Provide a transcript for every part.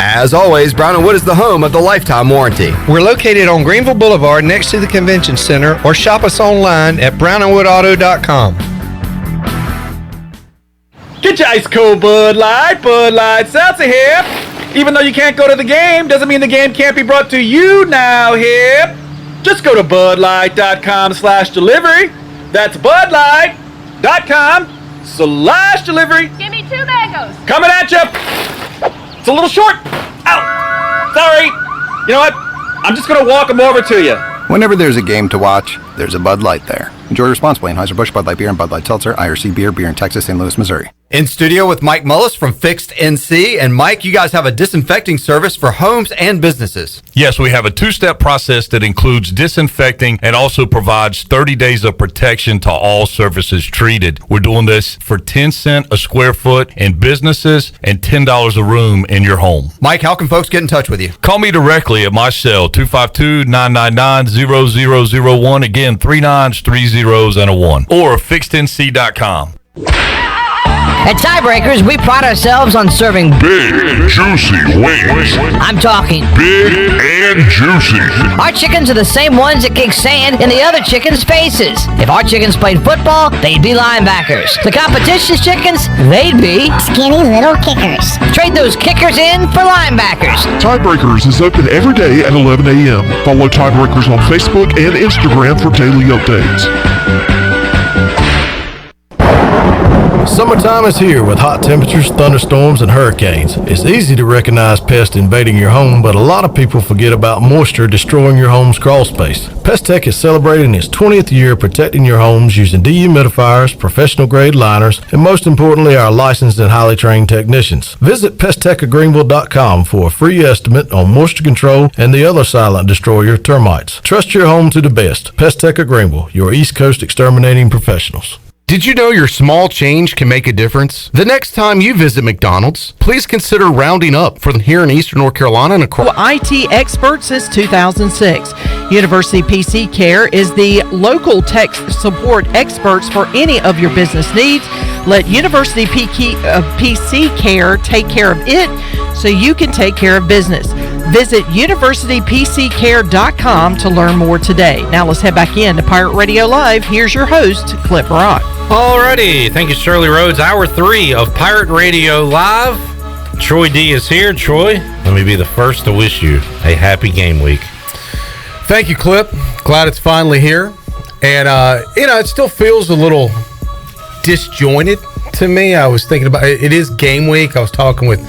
As always, Brown & Wood is the home of the lifetime warranty. We're located on Greenville Boulevard next to the Convention Center, or shop us online at brownandwoodauto.com. Get your ice cold Bud Light Seltzer here. Even though you can't go to the game, doesn't mean the game can't be brought to you now here. Just go to budlight.com/delivery. That's budlight.com/delivery. Give me 2 mangoes. Coming at you. It's a little short. Ow. Sorry. You know what? I'm just going to walk them over to you. Whenever there's a game to watch, there's a Bud Light there. Enjoy responsibly. Anheuser-Busch, Bud Light Beer, and Bud Light Seltzer, IRC Beer in Texas, St. Louis, Missouri. In studio with Mike Mullis from Fixed NC. And Mike, you guys have a disinfecting service for homes and businesses. Yes, we have a 2-step process that includes disinfecting and also provides 30 days of protection to all surfaces treated. We're doing this for 10 cents a square foot in businesses and $10 a room in your home. Mike, how can folks get in touch with you? Call me directly at my cell, 252-999-0001. Again, 3 9s, 3 zeros, and a 1. Or fixednc.com. At Tiebreakers, we pride ourselves on serving big, juicy wings. I'm talking big and juicy. Our chickens are the same ones that kick sand in the other chickens' faces. If our chickens played football, they'd be linebackers. The competition's chickens, they'd be skinny little kickers. Trade those kickers in for linebackers. Tiebreakers is open every day at 11 a.m. Follow Tiebreakers on Facebook and Instagram for daily updates. Summertime is here with hot temperatures, thunderstorms, and hurricanes. It's easy to recognize pests invading your home, but a lot of people forget about moisture destroying your home's crawl space. Pest Tech is celebrating its 20th year protecting your homes using dehumidifiers, professional-grade liners, and most importantly, our licensed and highly trained technicians. Visit pesttechofgreenville.com for a free estimate on moisture control and the other silent destroyer, termites. Trust your home to the best. Pest Tech of Greenville, your East Coast exterminating professionals. Did you know your small change can make a difference? The next time you visit McDonald's, please consider rounding up from here in Eastern North Carolina and across. IT expert since 2006. University PC Care is the local tech support experts for any of your business needs. Let University PC Care take care of it so you can take care of business. Visit universitypccare.com to learn more today. Now let's head back in to Pirate Radio Live. Here's your host, Clip Rock. Alrighty, thank you, Shirley Rhodes. Hour 3 of Pirate Radio Live. Troy D is here. Troy, let me be the first to wish you a happy game week. Thank you, Clip. Glad it's finally here. And, it still feels a little disjointed to me. I was thinking about it is game week. I was talking with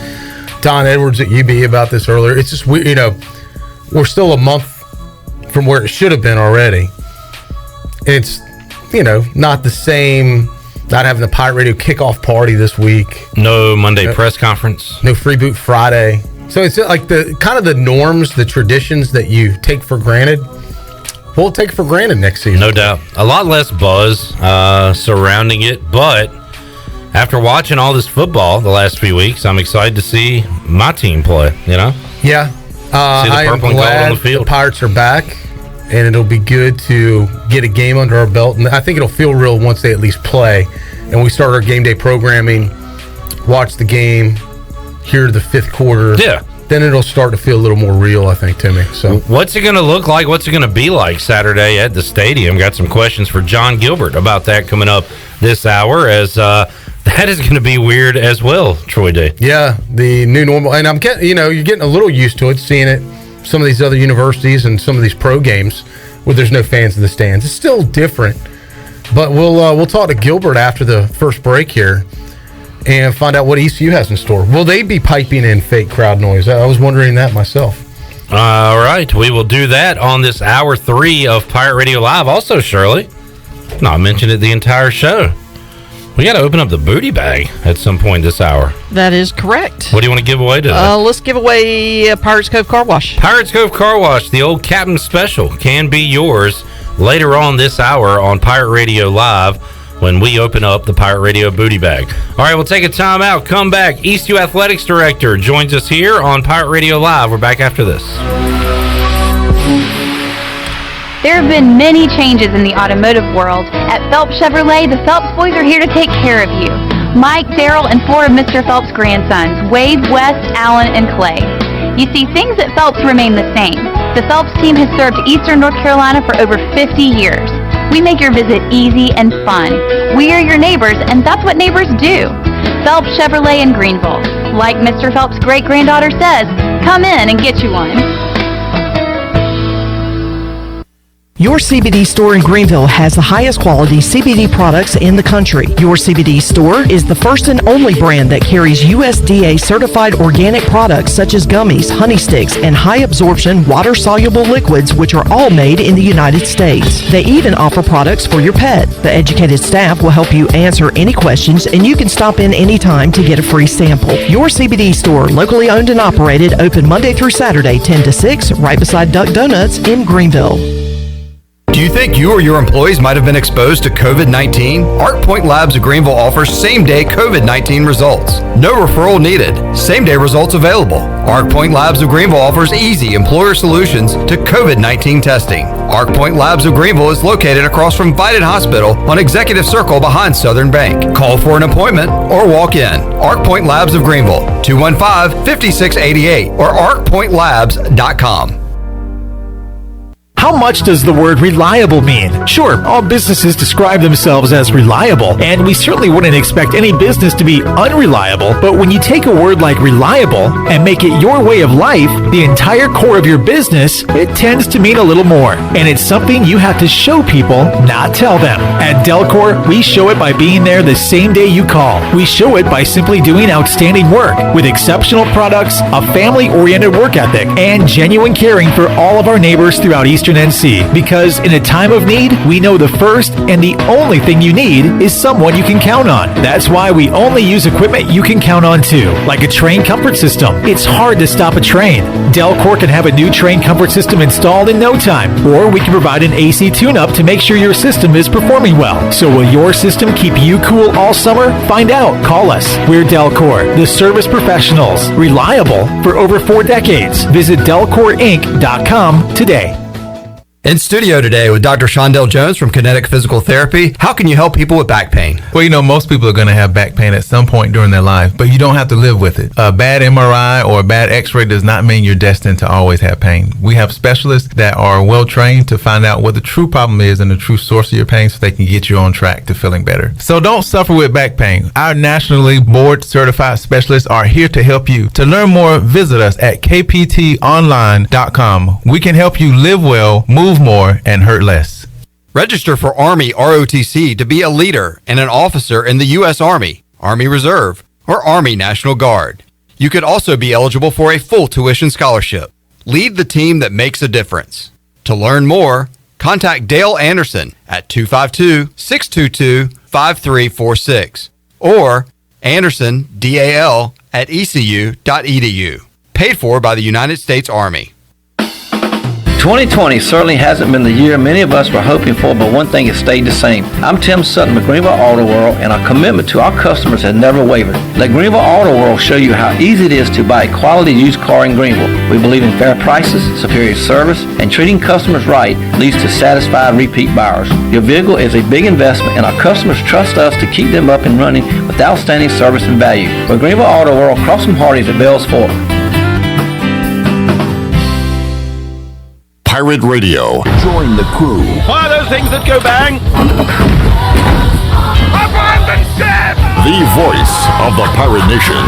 Don Edwards at UB about this earlier. It's just, we're still a month from where it should have been already. It's, not the same, not having the Pirate Radio kickoff party this week. No Monday press conference. No Free Boot Friday. So it's like the kind of the norms, the traditions that you take for granted. We'll take for granted next season. No doubt. A lot less buzz surrounding it, but after watching all this football the last few weeks, I'm excited to see my team play, Yeah. See the I am purple and gold glad on the field. The Pirates are back, and it'll be good to get a game under our belt. And I think it'll feel real once they at least play, and we start our game day programming, watch the game, hear the fifth quarter. Yeah. Then it'll start to feel a little more real, I think, to me. So, what's it going to look like? What's it going to be like Saturday at the stadium? Got some questions for Jon Gilbert about that coming up this hour, as that is going to be weird as well, Troy D. Yeah, the new normal. And I'm getting, you're getting a little used to it, seeing it, some of these other universities and some of these pro games where there's no fans in the stands. It's still different. But we'll talk to Gilbert after the first break here and find out what ECU has in store. Will they be piping in fake crowd noise? I was wondering that myself. All right, we will do that on this hour 3 of Pirate Radio Live. Also, Shirley, I mentioned it the entire show. We got to open up the booty bag at some point this hour. That is correct. What do you want to give away today? Let's give away Pirates Cove Car Wash. Pirates Cove Car Wash, the old Captain Special, can be yours later on this hour on Pirate Radio Live when we open up the Pirate Radio booty bag. All right, we'll take a time out, come back. ECU Athletics Director joins us here on Pirate Radio Live. We're back after this. There have been many changes in the automotive world. At Phelps Chevrolet, the Phelps boys are here to take care of you. Mike, Daryl, and 4 of Mr. Phelps' grandsons, Wade, West, Allen, and Clay. You see, things at Phelps remain the same. The Phelps team has served Eastern North Carolina for over 50 years. We make your visit easy and fun. We are your neighbors, and that's what neighbors do. Phelps Chevrolet in Greenville. Like Mr. Phelps' great-granddaughter says, come in and get you one. Your CBD store in Greenville has the highest quality CBD products in the country. Your CBD store is the first and only brand that carries USDA certified organic products such as gummies, honey sticks, and high absorption water-soluble liquids, which are all made in the United States. They even offer products for your pet. The educated staff will help you answer any questions, and you can stop in anytime to get a free sample. Your CBD store, locally owned and operated, open Monday through Saturday, 10 to 6, right beside Duck Donuts in Greenville. Do you think you or your employees might have been exposed to COVID-19? Arc Point Labs of Greenville offers same-day COVID-19 results. No referral needed. Same-day results available. Arc Point Labs of Greenville offers easy employer solutions to COVID-19 testing. Arc Point Labs of Greenville is located across from Vidant Hospital on Executive Circle behind Southern Bank. Call for an appointment or walk in. Arc Point Labs of Greenville, 215-5688 or arcpointlabs.com. How much does the word reliable mean? Sure, all businesses describe themselves as reliable, and we certainly wouldn't expect any business to be unreliable, but when you take a word like reliable and make it your way of life, the entire core of your business, it tends to mean a little more. And it's something you have to show people, not tell them. At Delcor, we show it by being there the same day you call. We show it by simply doing outstanding work with exceptional products, a family-oriented work ethic, and genuine caring for all of our neighbors throughout Eastern NC, because in a time of need, we know the first and the only thing you need is someone you can count on. That's why we only use equipment you can count on too, like a train comfort system. It's hard to stop a train. Delcor can have a new train comfort system installed in no time, or we can provide an AC tune-up to make sure your system is performing well. So will your system keep you cool all summer? Find out. Call us. We're Delcor, the service professionals, reliable for over 4 decades. Visit DelcorInc.com today. In studio today with Dr. Shondell Jones from Kinetic Physical Therapy. How can you help people with back pain? Well, most people are going to have back pain at some point during their life, but you don't have to live with it. A bad MRI or a bad x-ray does not mean you're destined to always have pain. We have specialists that are well trained to find out what the true problem is and the true source of your pain so they can get you on track to feeling better. So don't suffer with back pain. Our nationally board certified specialists are here to help you. To learn more, visit us at kptonline.com. We can help you live well, move more, and hurt less. Register for Army ROTC to be a leader and an officer in the U.S. Army, Army Reserve, or Army National Guard. You could also be eligible for a full tuition scholarship. Lead the team that makes a difference. To learn more, contact Dale Anderson at 252-622-5346 or Anderson, DAL, at ECU.edu. Paid for by the United States Army. 2020 certainly hasn't been the year many of us were hoping for, but one thing has stayed the same. I'm Tim Sutton with Greenville Auto World, and our commitment to our customers has never wavered. Let Greenville Auto World show you how easy it is to buy a quality used car in Greenville. We believe in fair prices, superior service, and treating customers right leads to satisfied repeat buyers. Your vehicle is a big investment, and our customers trust us to keep them up and running with outstanding service and value. With Greenville Auto World, cross from Hardee's at Bell's Fork. Pirate Radio. Join the crew. What are those things that go bang? Abandon ship! The voice of the Pirate Nation.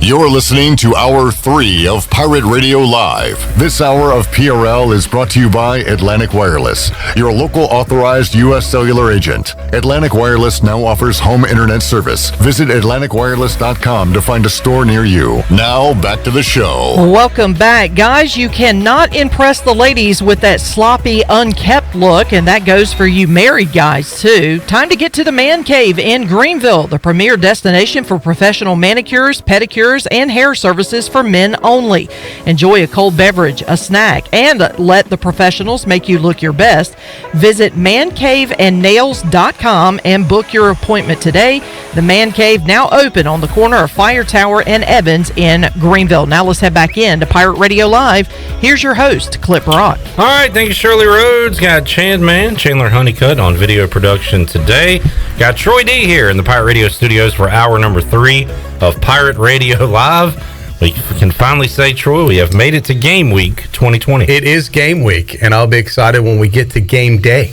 You're listening to Hour 3 of Pirate Radio Live. This hour of PRL is brought to you by Atlantic Wireless, your local authorized U.S. cellular agent. Atlantic Wireless now offers home internet service. Visit AtlanticWireless.com to find a store near you. Now, back to the show. Welcome back. Guys, you cannot impress the ladies with that sloppy, unkept look, and that goes for you married guys, too. Time to get to the Man Cave in Greenville, the premier destination for professional manicures, pedicures, manicures, and hair services for men only. Enjoy a cold beverage, a snack, and let the professionals make you look your best. Visit mancaveandnails.com and book your appointment today. The Man Cave now open on the corner of Fire Tower and Evans in Greenville. Now let's head back in to Pirate Radio Live. Here's your host, Clip Rock. All right, thank you, Shirley Rhodes. Got Chandler Honeycutt on video production today. Got Troy D here in the Pirate Radio studios for hour number 3 of Pirate Radio Live. We can finally say, Troy, we have made it to game week 2020. It is game week, and I'll be excited when we get to game day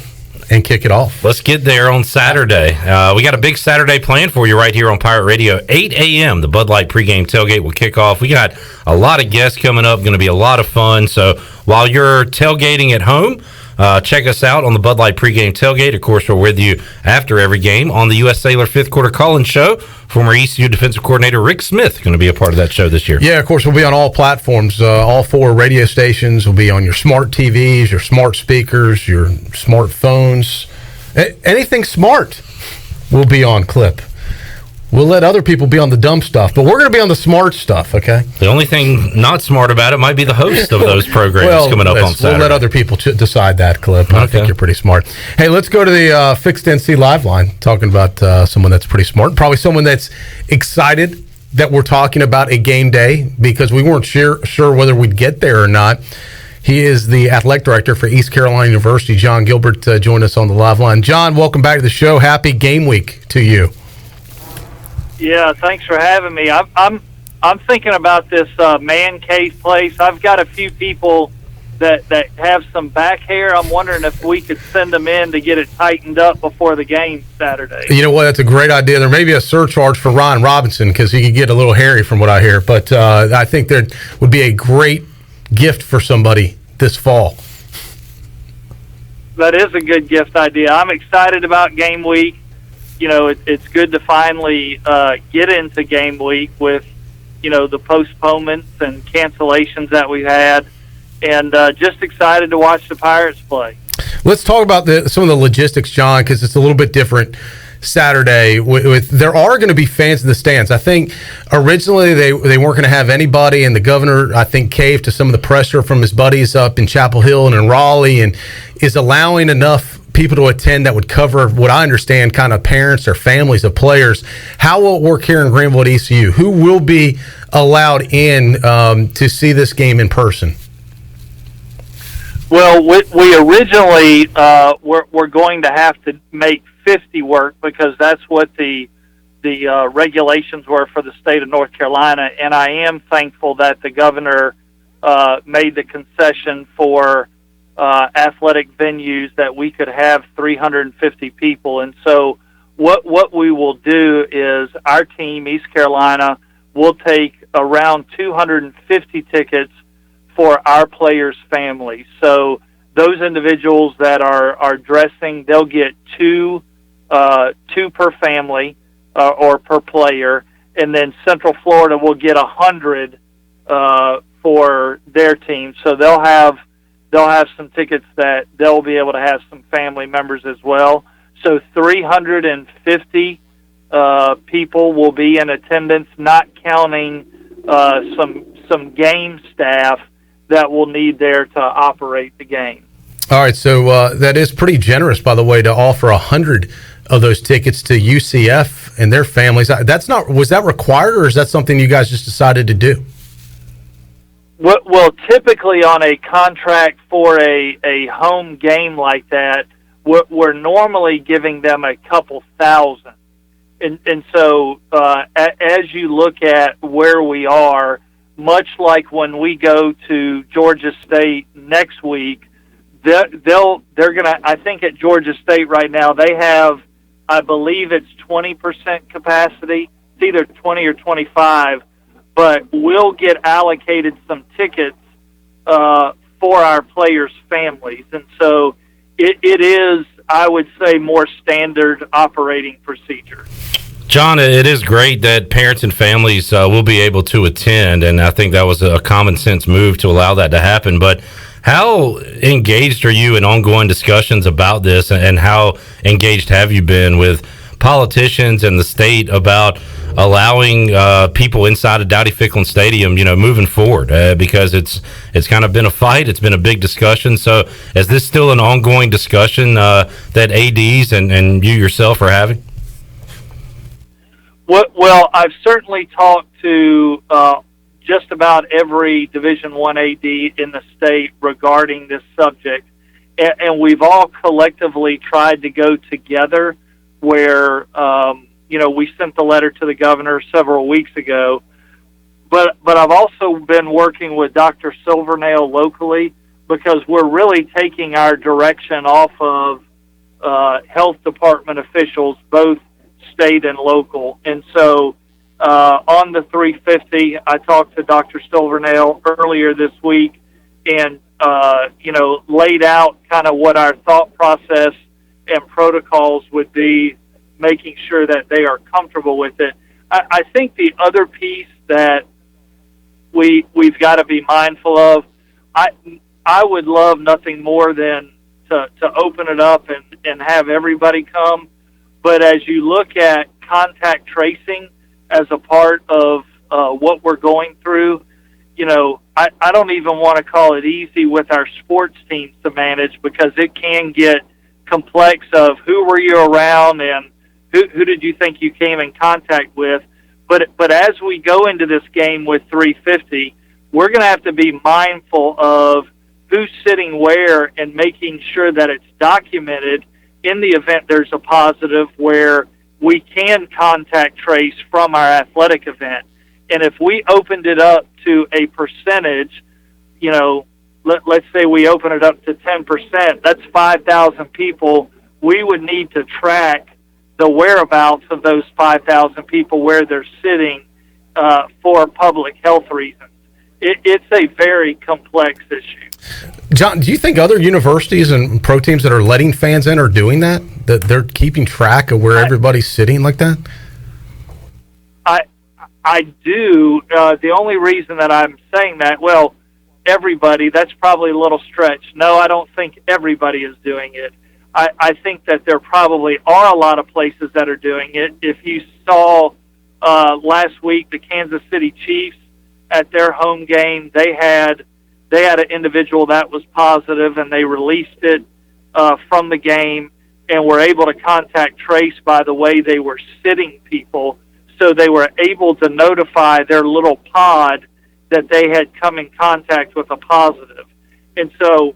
and kick it off. Let's get there on Saturday. We got a big Saturday planned for you right here on Pirate Radio. 8 a.m. The Bud Light pregame tailgate will kick off. We got a lot of guests coming up. Going to be a lot of fun. So while you're tailgating at home, check us out on the Bud Light pregame tailgate. Of course, we're with you after every game on the U.S. Sailor fifth quarter call-in show. Former ECU defensive coordinator Rick Smith going to be a part of that show this year. Yeah, of course, we'll be on all platforms. All 4 radio stations will be on your smart TVs, your smart speakers, your smartphones. Anything smart will be on Clip. We'll let other people be on the dumb stuff, but we're going to be on the smart stuff, okay? The only thing not smart about it might be the host of those programs coming up on Saturday. We'll let other people decide that, Clip. Okay. I think you're pretty smart. Hey, let's go to the Fixed NC Live line, talking about someone that's pretty smart, probably someone that's excited that we're talking about a game day because we weren't sure whether we'd get there or not. He is the athletic director for East Carolina University. Jon Gilbert joined us on the live line. John, welcome back to the show. Happy game week to you. Yeah, thanks for having me. I'm thinking about this man cave place. I've got a few people that have some back hair. I'm wondering if we could send them in to get it tightened up before the game Saturday. You know what? That's a great idea. There may be a surcharge for Ryan Robinson because he could get a little hairy from what I hear. But I think there would be a great gift for somebody this fall. That is a good gift idea. I'm excited about game week. You know, it's good to finally get into game week with, you know, the postponements and cancellations that we've had, and just excited to watch the Pirates play. Let's talk about some of the logistics, John, because it's a little bit different Saturday. There are going to be fans in the stands. I think originally they weren't going to have anybody, and the governor, I think, caved to some of the pressure from his buddies up in Chapel Hill and in Raleigh, and is allowing enough people to attend that would cover what I understand kind of parents or families of players. How will it work here in Greenville at ECU? Who will be allowed in to see this game in person? Well, we originally were going to have to make 50 work because that's what the regulations were for the state of North Carolina, and I am thankful that the governor made the concession for athletic venues that we could have 350 people. And so what we will do is our team, East Carolina, will take around 250 tickets for our players' families. So those individuals that are dressing, they'll get two per family or per player, and then Central Florida will get 100 for their team. So they'll have some tickets that they'll be able to have some family members as well. So 350 people will be in attendance, not counting some game staff that will need there to operate the game. All right, so that is pretty generous, by the way, to offer 100 of those tickets to UCF and their families. Was that required, or is that something you guys just decided to do? Well, typically on a contract for a home game like that, we're normally giving them a couple thousand. And so as you look at where we are, much like when we go to Georgia State next week, they're gonna. I think at Georgia State right now they have, I believe it's 20% capacity. It's either 20 or 25. But we'll get allocated some tickets for our players' families. And so it is, I would say, more standard operating procedure. John, it is great that parents and families will be able to attend, and I think that was a common sense move to allow that to happen. But how engaged are you in ongoing discussions about this, and how engaged have you been with politicians and the state about allowing people inside of Dowdy-Ficklin Stadium, moving forward? Because it's kind of been a fight. It's been a big discussion. So is this still an ongoing discussion that ADs and you yourself are having? Well, I've certainly talked to just about every Division I AD in the state regarding this subject, and we've all collectively tried to go together where, we sent the letter to the governor several weeks ago, but I've also been working with Dr. Silvernail locally because we're really taking our direction off of health department officials, both state and local. And so on the 350, I talked to Dr. Silvernail earlier this week and, laid out kind of what our thought process and protocols would be, making sure that they are comfortable with it. I think the other piece that we've got to be mindful of, I would love nothing more than to open it up and have everybody come. But as you look at contact tracing as a part of what we're going through, I don't even want to call it easy with our sports teams to manage because it can get complex of who were you around and who did you think you came in contact with. But as we go into this game with 350, we're going to have to be mindful of who's sitting where and making sure that it's documented in the event there's a positive where we can contact trace from our athletic event. And if we opened it up to a percentage, let's say we open it up to 10%, that's 5,000 people. We would need to track the whereabouts of those 5,000 people, where they're sitting for public health reasons. It's a very complex issue. John, do you think other universities and pro teams that are letting fans in are doing that? That they're keeping track of where everybody's sitting like that? I do. The only reason that I'm saying that, everybody, that's probably a little stretch. No, I don't think everybody is doing it. I think that there probably are a lot of places that are doing it. If you saw last week the Kansas City Chiefs at their home game, they had an individual that was positive, and they released it from the game and were able to contact trace by the way they were sitting people. So they were able to notify their little pod that they had come in contact with a positive. And so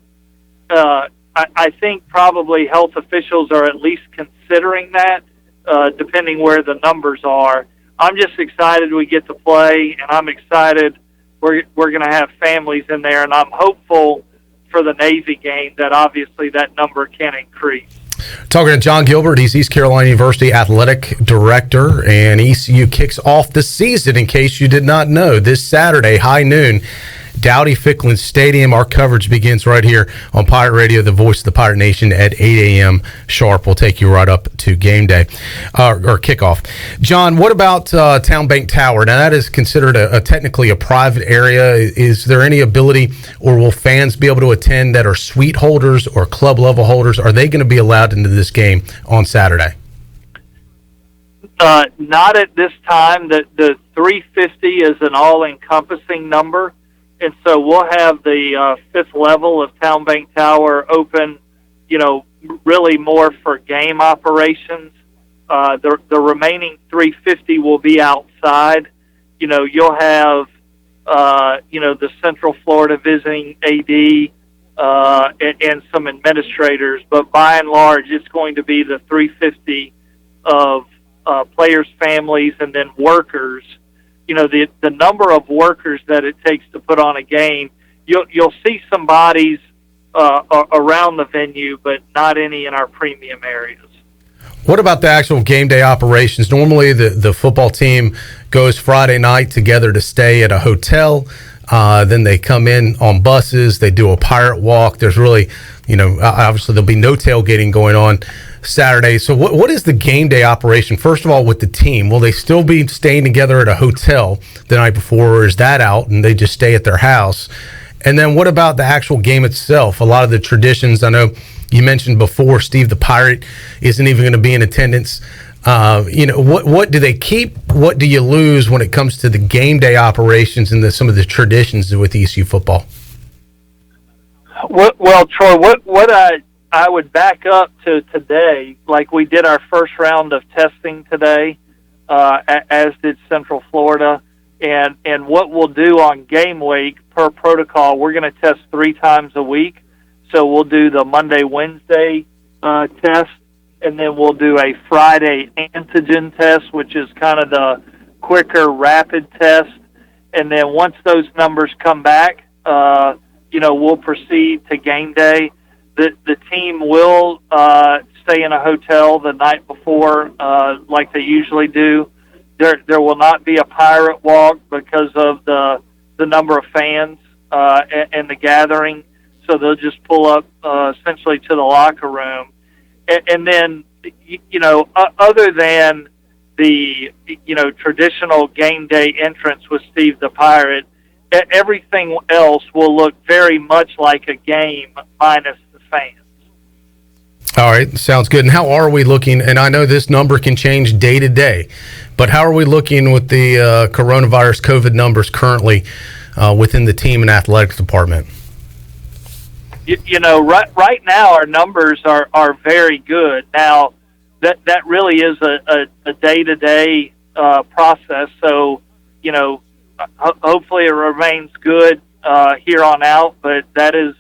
I think probably health officials are at least considering that, depending where the numbers are. I'm just excited we get to play, and I'm excited we're going to have families in there, and I'm hopeful for the Navy game that obviously that number can increase. Talking to Jon Gilbert, he's East Carolina University Athletic Director, and ECU kicks off the season, in case you did not know, this Saturday, high noon, Dowdy-Ficklin Stadium. Our coverage begins right here on Pirate Radio, the voice of the Pirate Nation, at 8 a.m. sharp. We'll take you right up to game day, or kickoff. John, what about Town Bank Tower? Now, that is considered technically a private area. Is there any ability, or will fans be able to attend that are suite holders or club level holders? Are they going to be allowed into this game on Saturday? Not at this time. The 350 is an all-encompassing number. And so we'll have the fifth level of Town Bank Tower open, really more for game operations. The remaining 350 will be outside. You'll have, the Central Florida visiting AD and some administrators. But by and large, it's going to be the 350 of players' families and then workers. The number of workers that it takes to put on a game, you'll see some bodies around the venue, but not any in our premium areas. What about the actual game day operations? Normally, the football team goes Friday night together to stay at a hotel. Then they come in on buses. They do a pirate walk. There's really, obviously there'll be no tailgating going on Saturday. So what is the game day operation? First of all, with the team, will they still be staying together at a hotel the night before, or is that out and they just stay at their house? And then what about the actual game itself? A lot of the traditions, I know you mentioned before, Steve the Pirate isn't even going to be in attendance. What do they keep? What do you lose when it comes to the game day operations and some of the traditions with ECU football? Well, Troy, what I would back up to today, like we did our first round of testing today, as did Central Florida, and what we'll do on game week per protocol, we're going to test 3 times a week. So we'll do the Monday, Wednesday test, and then we'll do a Friday antigen test, which is kind of the quicker, rapid test. And then once those numbers come back, we'll proceed to game day. The team will stay in a hotel the night before, like they usually do. There will not be a pirate walk because of the number of fans and the gathering. So they'll just pull up essentially to the locker room. And then, other than the, traditional game day entrance with Steve the Pirate, everything else will look very much like a game minus the fans. All right, sounds good. And how are we looking? And I know this number can change day to day, but how are we looking with the coronavirus COVID numbers currently within the team and athletics department? Right now our numbers are very good. Now, that really is a day-to-day process. So, hopefully it remains good here on out. But that is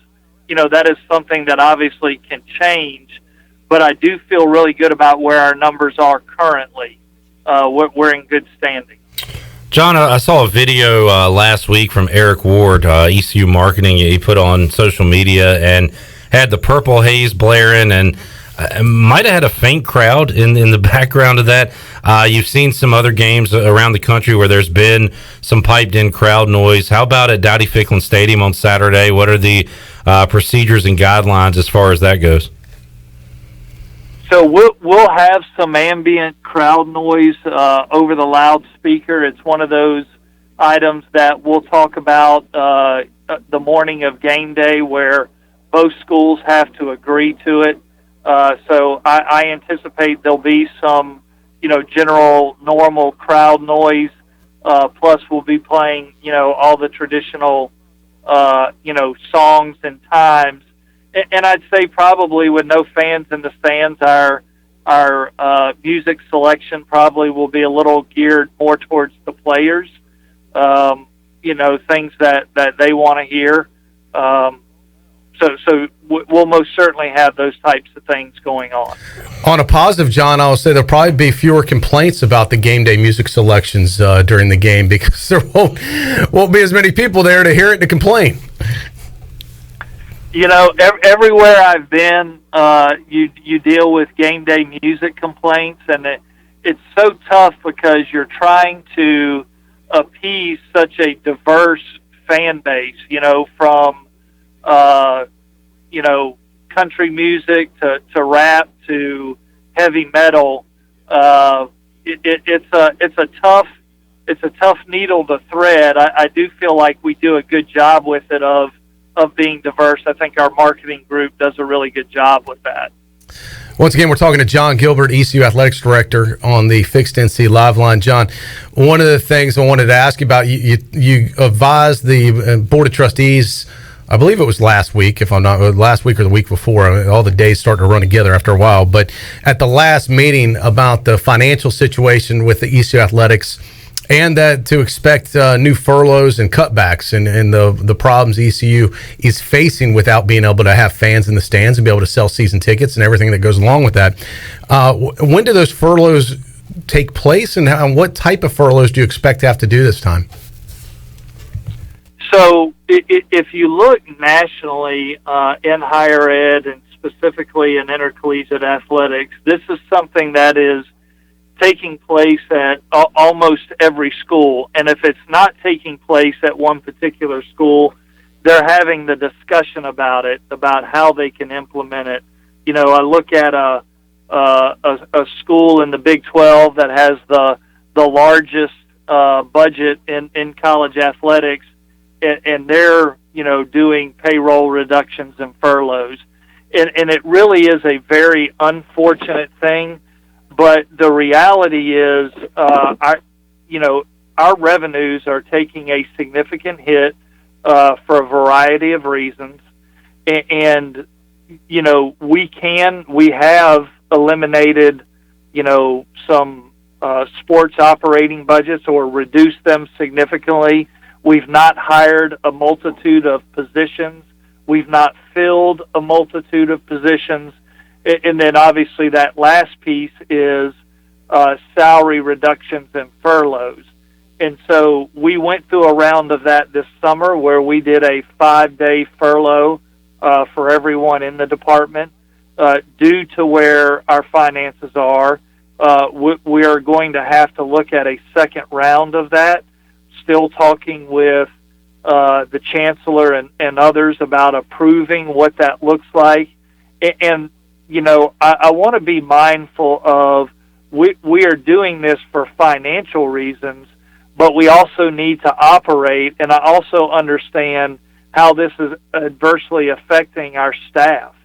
something that obviously can change. But I do feel really good about where our numbers are currently. We're in good standing. John, I saw a video last week from Eric Ward, ECU Marketing. He put on social media and had the Purple Haze blaring and might have had a faint crowd in the background of that. You've seen some other games around the country where there's been some piped-in crowd noise. How about at Dowdy Ficklen Stadium on Saturday? What are the procedures and guidelines as far as that goes? So we'll have some ambient crowd noise over the loudspeaker. It's one of those items that we'll talk about the morning of game day, where both schools have to agree to it. So I anticipate there'll be some, general normal crowd noise. Plus we'll be playing, all the traditional, songs and times. And I'd say probably with no fans in the stands, our music selection probably will be a little geared more towards the players, things that they want to hear. So we'll most certainly have those types of things going on. On a positive, John, I would say there'll probably be fewer complaints about the game day music selections during the game because there won't be as many people there to hear it to complain. Everywhere I've been, you deal with game day music complaints, and it's so tough because you're trying to appease such a diverse fan base, from, country music to rap to heavy metal. It's a tough needle to thread. I do feel like we do a good job with it of being diverse. I think our marketing group does a really good job with that. Once again, we're talking to Jon Gilbert, ECU Athletics Director, on the Fixed NC Live Line. John, one of the things I wanted to ask you about, you advised the Board of Trustees, I believe it was last week, if I'm not, last week or the week before, all the days starting to run together after a while, but at the last meeting about the financial situation with the ECU Athletics, and that to expect new furloughs and cutbacks and the problems ECU is facing without being able to have fans in the stands and be able to sell season tickets and everything that goes along with that. When do those furloughs take place, and what type of furloughs do you expect to have to do this time? So if you look nationally in higher ed and specifically in intercollegiate athletics, this is something that is taking place at almost every school. And if it's not taking place at one particular school, they're having the discussion about it, about how they can implement it. I look at a school in the Big 12 that has the largest budget in college athletics, and they're, doing payroll reductions and furloughs. And it really is a very unfortunate thing. but the reality is, our revenues are taking a significant hit for a variety of reasons, and we have eliminated some sports operating budgets or reduced them significantly. We've not hired a multitude of positions. We've not filled a multitude of positions. And then obviously that last piece is salary reductions and furloughs. And so we went through a round of that this summer where we did a 5-day furlough for everyone in the department. Due to where our finances are, we are going to have to look at a second round of that. Still talking with the chancellor and others about approving what that looks like. And I want to be mindful of we are doing this for financial reasons, but we also need to operate, and I also understand how this is adversely affecting our staff.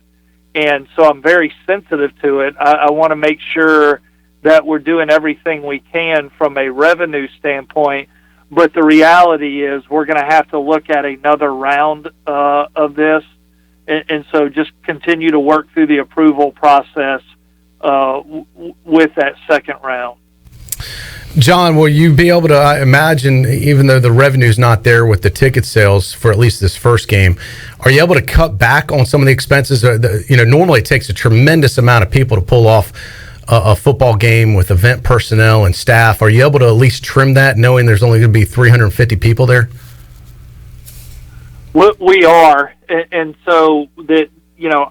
And so I'm very sensitive to it. I want to make sure that we're doing everything we can from a revenue standpoint, but the reality is we're going to have to look at another round of this, and so just continue to work through the approval process with that second round. John, will you be able to, I imagine, even though the revenue's not there with the ticket sales for at least this first game, are you able to cut back on some of the expenses? Normally it takes a tremendous amount of people to pull off a football game with event personnel and staff. Are you able to at least trim that, knowing there's only going to be 350 people there? We are, and so that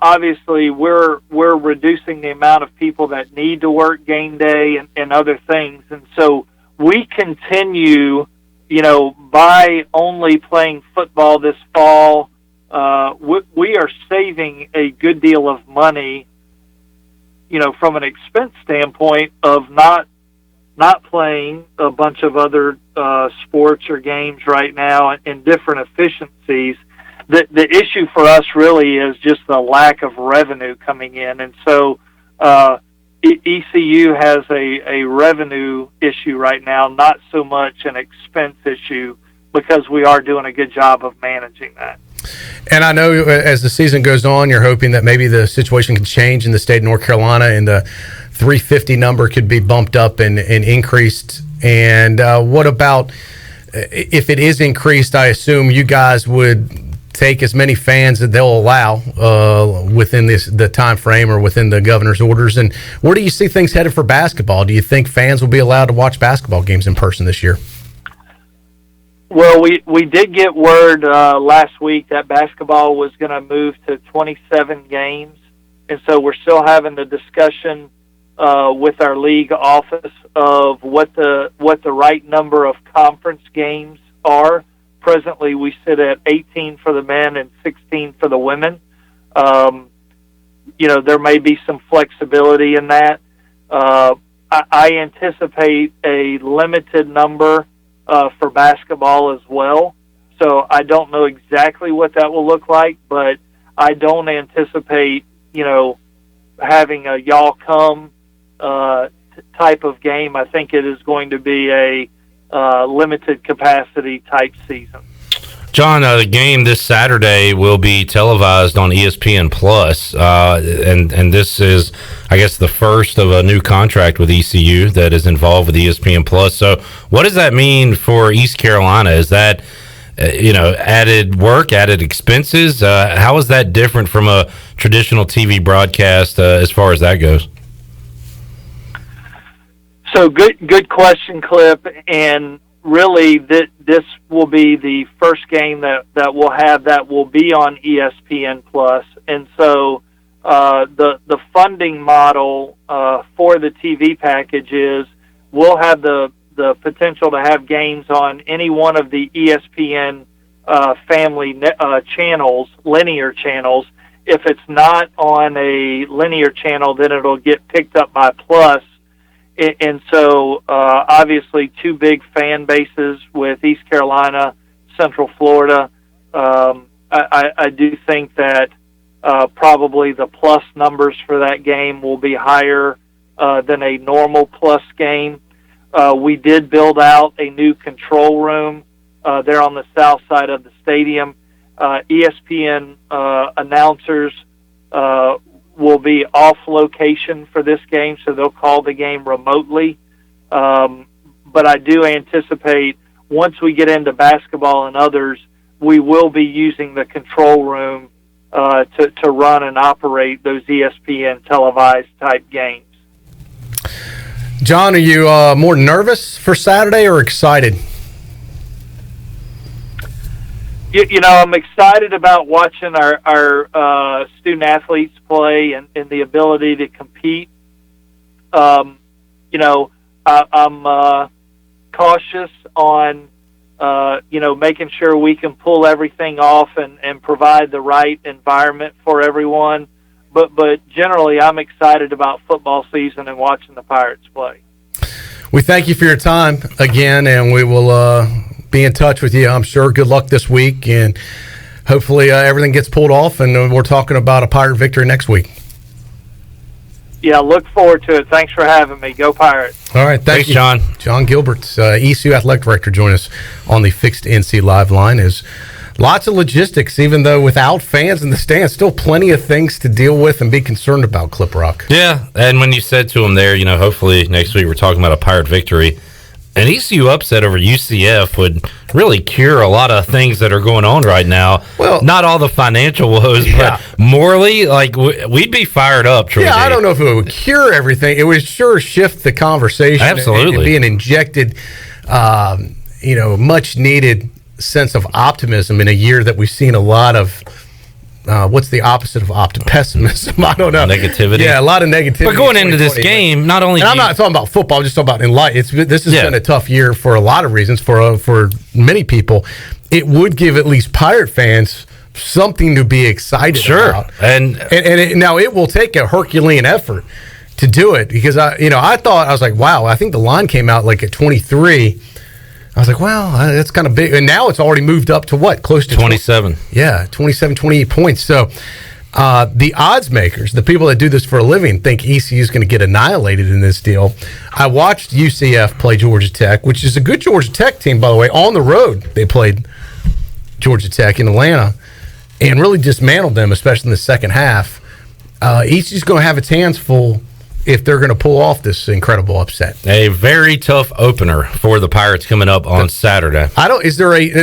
obviously we're reducing the amount of people that need to work game day and other things, and so we continue, by only playing football this fall, we are saving a good deal of money, from an expense standpoint of not playing a bunch of other sports or games right now and different efficiencies. The issue for us really is just the lack of revenue coming in. And so ECU has a revenue issue right now, not so much an expense issue, because we are doing a good job of managing that. And I know as the season goes on, you're hoping that maybe the situation can change in the state of North Carolina and the 350 number could be bumped up and increased. And what about if it is increased? I assume you guys would take as many fans that they'll allow within the time frame or within the governor's orders. And where do you see things headed for basketball? Do you think fans will be allowed to watch basketball games in person this year? Well, we did get word last week that basketball was going to move to 27 games, and so we're still having the discussion with our league office of what the right number of conference games are. Presently, we sit at 18 for the men and 16 for the women. There may be some flexibility in that. I anticipate a limited number for basketball as well. So I don't know exactly what that will look like, but I don't anticipate, having a y'all come type of game. I think it is going to be a limited capacity type season. John, the game this Saturday will be televised on ESPN Plus, and this is, I guess, the first of a new contract with ECU that is involved with ESPN Plus. So, what does that mean for East Carolina? Is that added work, added expenses? How is that different from a traditional TV broadcast as far as that goes? So good question, Clip, and really this will be the first game that we'll have that will be on ESPN Plus, and so the funding model for the TV package is we'll have the potential to have games on any one of the ESPN family channels, linear channels. If it's not on a linear channel, then it'll get picked up by Plus. And so, obviously, two big fan bases with East Carolina, Central Florida. I do think that probably the Plus numbers for that game will be higher than a normal Plus game. We did build out a new control room there on the south side of the stadium. ESPN announcers will be off location for this game, so they'll call the game remotely. But I do anticipate once we get into basketball and others, we will be using the control room to run and operate those ESPN televised type games. John, are you more nervous for Saturday or excited? You know, I'm excited about watching our student athletes play and the ability to compete. You know, I'm cautious on, making sure we can pull everything off and provide the right environment for everyone. But generally, I'm excited about football season and watching the Pirates play. We thank you for your time again, and we will be in touch with you, I'm sure. Good luck this week, and hopefully everything gets pulled off, and we're talking about a Pirate victory next week. Yeah, look forward to it. Thanks for having me. Go Pirates. All right, thanks, you, John. Jon Gilbert, ECU Athletic Director, join us on the Fixed NC Live line. Is lots of logistics, even though without fans in the stands, still plenty of things to deal with and be concerned about, Clip Rock. Yeah, and when you said to him there, hopefully next week we're talking about a Pirate victory, an ECU upset over UCF would really cure a lot of things that are going on right now. Well, not all the financial woes, but morally, we'd be fired up. Troy I don't know if it would cure everything. It would sure shift the conversation. Absolutely. And be an injected, much needed sense of optimism in a year that we've seen a lot of. What's the opposite of pessimism? I don't know. Negativity. Yeah, a lot of negativity. But going into this game, not only... And I'm not talking about football, I'm just talking about in life. This has been a tough year for a lot of reasons for many people. It would give at least Pirate fans something to be excited about. And now it will take a Herculean effort to do it, because I was like, wow, I think the line came out at 23. I was like, well, that's kind of big. And now it's already moved up to what? Close to 27. 28 points. So the odds makers, the people that do this for a living, think ECU is going to get annihilated in this deal. I watched UCF play Georgia Tech, which is a good Georgia Tech team, by the way. On the road, they played Georgia Tech in Atlanta and really dismantled them, especially in the second half. ECU's going to have its hands full if they're going to pull off this incredible upset. A very tough opener for the Pirates coming up on Saturday.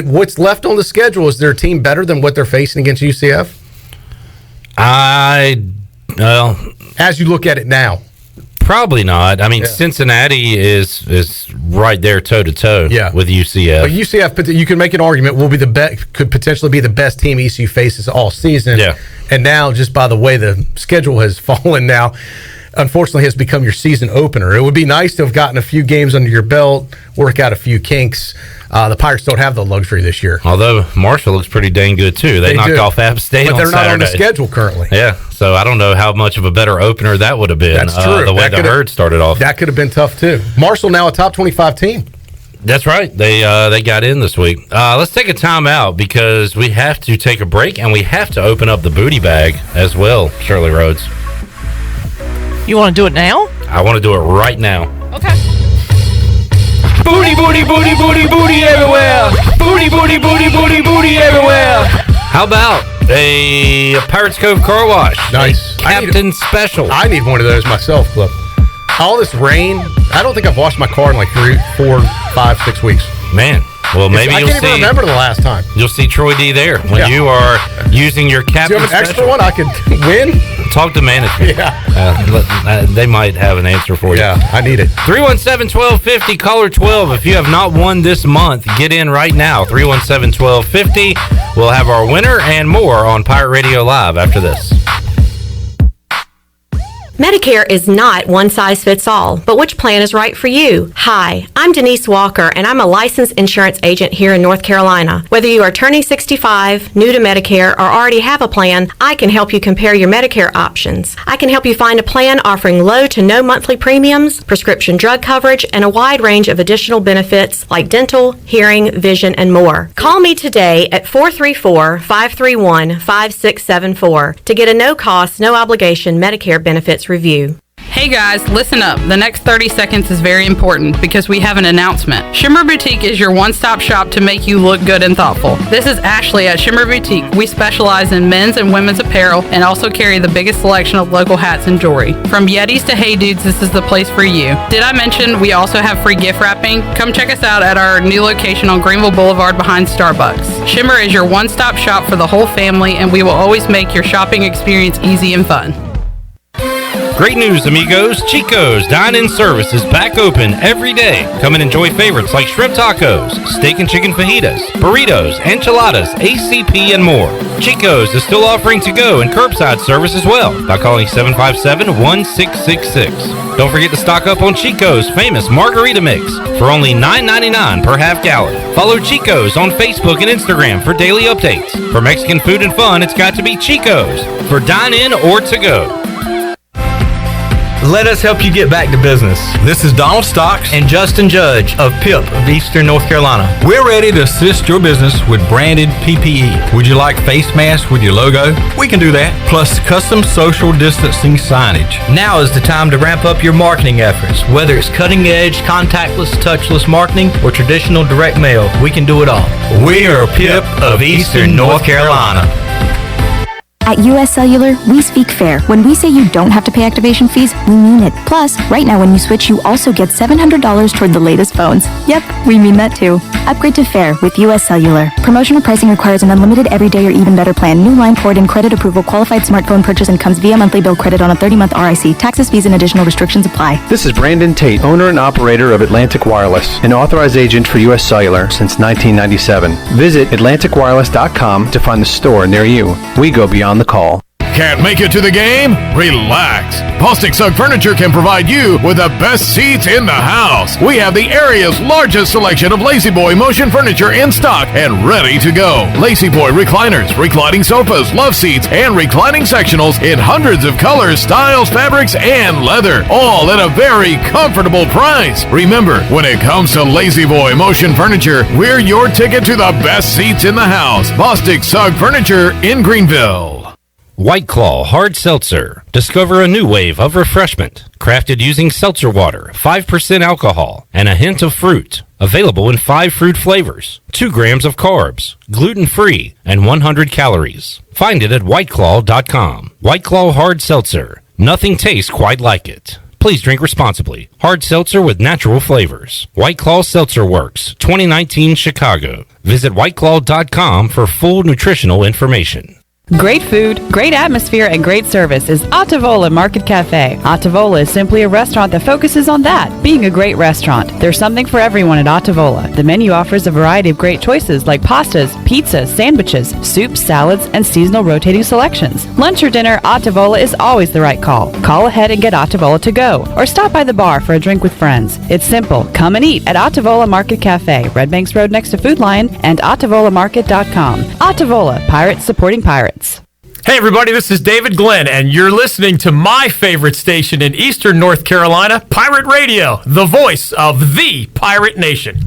What's left on the schedule? Is there a team better than what they're facing against UCF? As you look at it now. Probably not. I mean, Cincinnati is right there toe-to-toe with UCF. But UCF, you can make an argument, could potentially be the best team ECU faces all season. Yeah. And now, just by the way the schedule has fallen now, unfortunately has become your season opener. It would be nice to have gotten a few games under your belt, work out a few kinks. The Pirates don't have the luxury this year. Although Marshall looks pretty dang good too. They knocked off App State on Saturday. But they're not on the schedule currently. Yeah, so I don't know how much of a better opener that would have been. That's true. The way the Herd started off. That could have been tough too. Marshall now a top 25 team. That's right. They got in this week. Let's take a time out because we have to take a break and we have to open up the booty bag as well, Shirley Rhodes. You want to do it now? I want to do it right now. Okay. Booty, booty, booty, booty, booty everywhere. Booty, booty, booty, booty, booty everywhere. How about a Pirates Cove car wash? Nice. Captain Special. I need one of those myself, Clip. All this rain, I don't think I've washed my car in 3, 4, 5, 6 weeks. Man. Well, maybe I can't even remember the last time. You'll see Troy D there when you are using your Captain Do you have an Special. extra one I could win? Talk to management. They might have an answer for you. Yeah, I need it. 317-1250, caller 12. If you have not won this month, get in right now. 317-1250. We'll have our winner and more on Pirate Radio Live after this. Medicare is not one size fits all, but which plan is right for you? Hi, I'm Denise Walker, and I'm a licensed insurance agent here in North Carolina. Whether you are turning 65, new to Medicare, or already have a plan, I can help you compare your Medicare options. I can help you find a plan offering low to no monthly premiums, prescription drug coverage, and a wide range of additional benefits like dental, hearing, vision, and more. Call me today at 434-531-5674 to get a no-cost, no-obligation Medicare benefits review. Hey guys, listen up. The next 30 seconds is very important because we have an announcement. Shimmer Boutique is your one-stop shop to make you look good and thoughtful. This is Ashley at Shimmer Boutique. We specialize in men's and women's apparel and also carry the biggest selection of local hats and jewelry. From Yetis to Hey Dudes, this is the place for you. Did I mention we also have free gift wrapping? Come check us out at our new location on Greenville Boulevard behind Starbucks. Shimmer is your one-stop shop for the whole family, and we will always make your shopping experience easy and fun. Great news, amigos. Chico's Dine-In Service is back open every day. Come and enjoy favorites like shrimp tacos, steak and chicken fajitas, burritos, enchiladas, ACP, and more. Chico's is still offering to-go and curbside service as well by calling 757-1666. Don't forget to stock up on Chico's famous margarita mix for only $9.99 per half gallon. Follow Chico's on Facebook and Instagram for daily updates. For Mexican food and fun, it's got to be Chico's for dine-in or to-go. Let us help you get back to business. This is Donald Stocks and Justin Judge of PIP of Eastern North Carolina. We're ready to assist your business with branded PPE. Would you like face masks with your logo? We can do that. Plus custom social distancing signage. Now is the time to ramp up your marketing efforts. Whether it's cutting edge, contactless, touchless marketing, or traditional direct mail, we can do it all. We are PIP of Eastern North Carolina. At US Cellular, we speak fair. When we say you don't have to pay activation fees, we mean it. Plus, right now when you switch, you also get $700 toward the latest phones. Yep, we mean that too. Upgrade to fair with US Cellular. Promotional pricing requires an unlimited everyday or even better plan. New line port and credit approval. Qualified smartphone purchase and comes via monthly bill credit on a 30-month RIC. Taxes, fees, and additional restrictions apply. This is Brandon Tate, owner and operator of Atlantic Wireless, an authorized agent for US Cellular since 1997. Visit AtlanticWireless.com to find the store near you. We go beyond the call. Can't make it to the game? Relax. Bostic Sugg Furniture can provide you with the best seats in the house. We have the area's largest selection of Lazy Boy motion furniture in stock and ready to go. Lazy Boy recliners, reclining sofas, love seats, and reclining sectionals in hundreds of colors, styles, fabrics, and leather, all at a very comfortable price. Remember, when it comes to Lazy Boy motion furniture, we're your ticket to the best seats in the house. Bostic Sugg Furniture in Greenville. White Claw Hard Seltzer. Discover a new wave of refreshment. Crafted using seltzer water, 5% alcohol, and a hint of fruit. Available in 5 fruit flavors, 2 grams of carbs, gluten-free, and 100 calories. Find it at whiteclaw.com. White Claw Hard Seltzer. Nothing tastes quite like it. Please drink responsibly. Hard seltzer with natural flavors. White Claw Seltzer Works, 2019 Chicago. Visit whiteclaw.com for full nutritional information. Great food, great atmosphere, and great service is Ottavola Market Cafe. Ottavola is simply a restaurant that focuses on that, being a great restaurant. There's something for everyone at Ottavola. The menu offers a variety of great choices like pastas, pizzas, sandwiches, soups, salads, and seasonal rotating selections. Lunch or dinner, Ottavola is always the right call. Call ahead and get Ottavola to go, or stop by the bar for a drink with friends. It's simple. Come and eat at Ottavola Market Cafe, Red Banks Road next to Food Lion, and OttavolaMarket.com. Ottavola, pirates supporting pirates. Hey everybody, this is David Glenn, and you're listening to my favorite station in Eastern North Carolina, Pirate Radio, the voice of the Pirate Nation.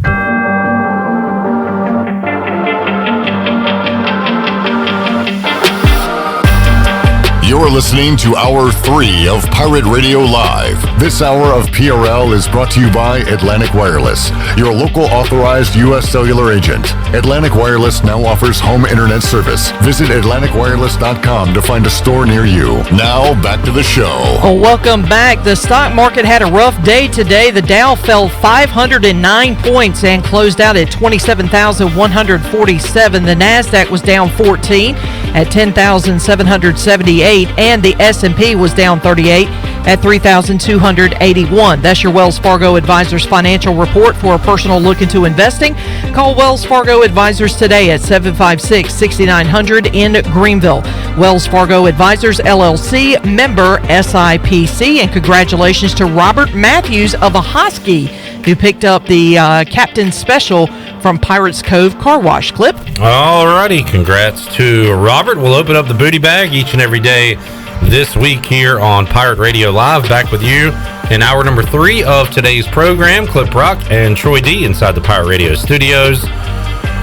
You're listening to Hour 3 of Pirate Radio Live. This hour of PRL is brought to you by Atlantic Wireless, your local authorized U.S. cellular agent. Atlantic Wireless now offers home internet service. Visit AtlanticWireless.com to find a store near you. Now, back to the show. Well, welcome back. The stock market had a rough day today. The Dow fell 509 points and closed out at 27,147. The NASDAQ was down 14 at 10,778. And the S&P was down 38 at 3,281. That's your Wells Fargo Advisors financial report. For a personal look into investing, call Wells Fargo Advisors today at 756-6900 in Greenville. Wells Fargo Advisors, LLC, member SIPC. And congratulations to Robert Matthews of Ahoskie, who picked up the Captain Special from Pirates Cove Car Wash. Clip. Alrighty, congrats to Robert. We'll open up the booty bag each and every day this week here on Pirate Radio Live. Back with you in hour number 3 of today's program. Clip Rock and Troy D inside the Pirate Radio studios.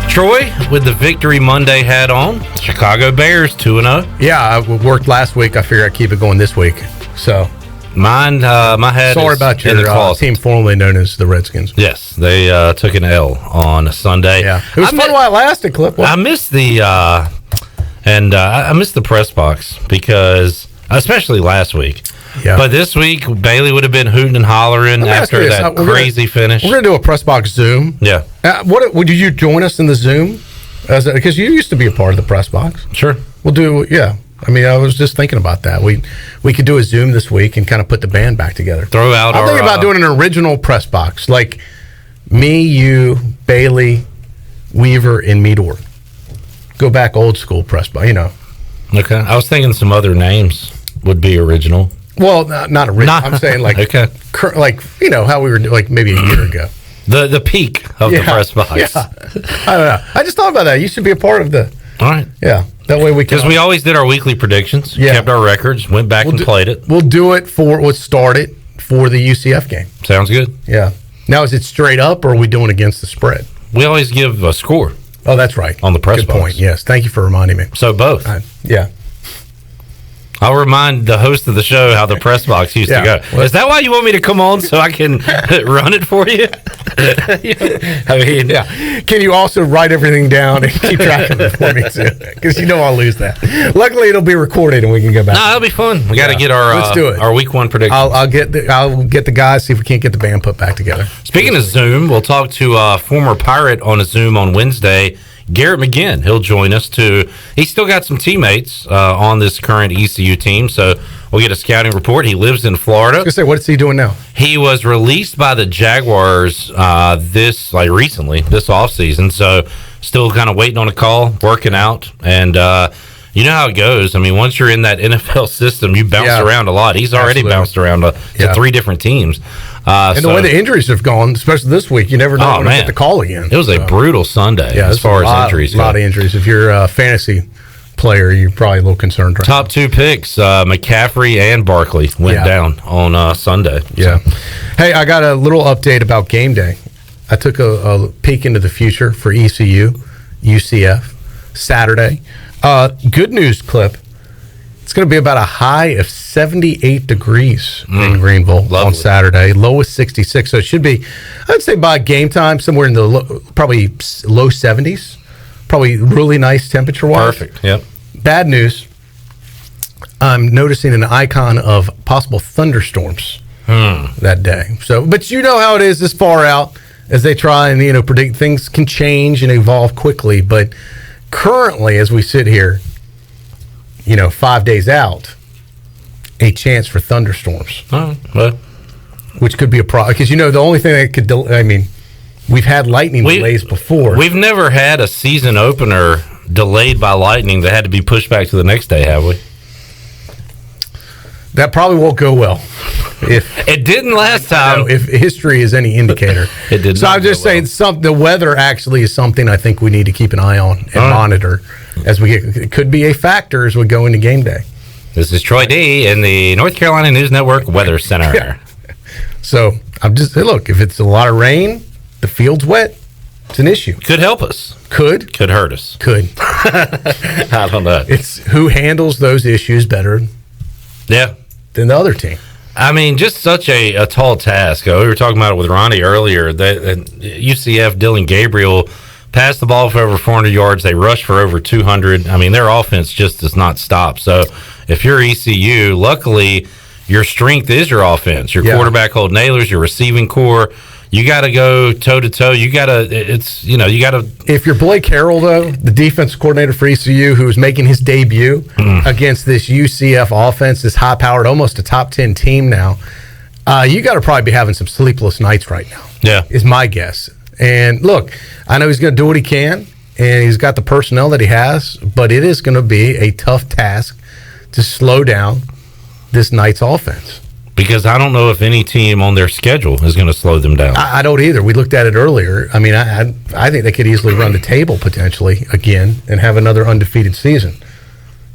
Troy with the Victory Monday hat on. Chicago Bears 2-0. Yeah, I worked last week. I figured I'd keep it going this week. So Mine, my hat. Sorry is about in the your closet. team formerly known as the Redskins. Yes, they took an L on Sunday. Yeah, it was fun while it lasted. Clip. I missed the I missed the press box because, especially last week. Yeah. But this week, Bailey would have been hooting and hollering after that crazy finish. We're gonna do a press box Zoom. Yeah. What would you join us in the Zoom? Because you used to be a part of the press box. Sure. We'll do. Yeah. I mean, I was just thinking about that. We could do a Zoom this week and kind of put the band back together. Throw out. I'm thinking about doing an original press box, like me, you, Bailey, Weaver, and Meador. Go back old school press box. Okay. I was thinking some other names would be original. Well, not original. I'm saying like okay. Like how we were like maybe a year ago. The peak of the press box. Yeah. I don't know. I just thought about that. You should be a part of the. All right. Yeah. That way we can. Because we always did our weekly predictions, kept our records, went back and played it. We'll do it let's start it for the UCF game. Sounds good. Yeah. Now, is it straight up or are we doing against the spread? We always give a score. Oh, that's right. On the press Good box. point. Yes. Thank you for reminding me. So both. Yeah. I'll remind the host of the show how the press box used to go. Is that why you want me to come on so I can run it for you? I mean, yeah. Can you also write everything down and keep track of it for me too? Because I'll lose that. Luckily, it'll be recorded and we can go back. No, that'll be fun. We got to get our let's do it. Our week one prediction. I'll get the guys, see if we can't get the band put back together. Speaking of Zoom, we'll talk to former Pirate on a Zoom on Wednesday. Garrett McGinn, he'll join us too. He's still got some teammates on this current ECU team, so we'll get a scouting report. He lives in Florida. I was gonna say, what's he doing now? He was released by the Jaguars recently, this offseason, so still kind of waiting on a call, working out, and you know how it goes. I mean, once you're in that NFL system, you bounce around a lot. He's already bounced around to 3 different teams. And the way the injuries have gone, especially this week, you never know when to get the call again. It was a brutal Sunday as far as injuries go. A lot of injuries. If you're a fantasy player, you're probably a little concerned right Top 2 picks, McCaffrey and Barkley went down on Sunday. Yeah. Hey, I got a little update about game day. I took a peek into the future for ECU, UCF, Saturday. Good news, Clip. It's going to be about a high of 78 degrees in Greenville on Saturday. Low is 66. So it should be, I'd say by game time, somewhere in the probably low 70s. Probably really nice temperature-wise. Perfect, yep. Bad news. I'm noticing an icon of possible thunderstorms that day. So, but you know how it is this far out as they try and predict. Things can change and evolve quickly. But currently, as we sit here, 5 days out, a chance for thunderstorms. Which could be a problem. Because, the only thing that could, we've had lightning delays before. We've never had a season opener delayed by lightning that had to be pushed back to the next day, have we? That probably won't go well. If it didn't last time. If history is any indicator. It did. So I'm just saying the weather actually is something I think we need to keep an eye on and monitor as we get. It could be a factor as we go into game day. This is Troy D in the North Carolina News Network Weather Center. Yeah. So I'm just look, if it's a lot of rain, the field's wet, it's an issue. Could help us. Could hurt us. Could. I don't know. It's who handles those issues better. Yeah. Than the other team. I mean, just such a tall task. We were talking about it with Ronnie earlier. UCF, Dylan Gabriel passed the ball for over 400 yards. They rushed for over 200. I mean, their offense just does not stop. So if you're ECU, luckily your strength is your offense. Your quarterback hold nailers, your receiving core. You got to go toe to toe. You got to. If you're Blake Harrell, though, the defensive coordinator for ECU, who is making his debut against this UCF offense, this high-powered, almost a top 10 team now, you got to probably be having some sleepless nights right now. Yeah, is my guess. And look, I know he's going to do what he can, and he's got the personnel that he has, but it is going to be a tough task to slow down this Knights offense. Because I don't know if any team on their schedule is going to slow them down. I don't either. We looked at it earlier. I mean, I think they could easily run the table potentially again and have another undefeated season.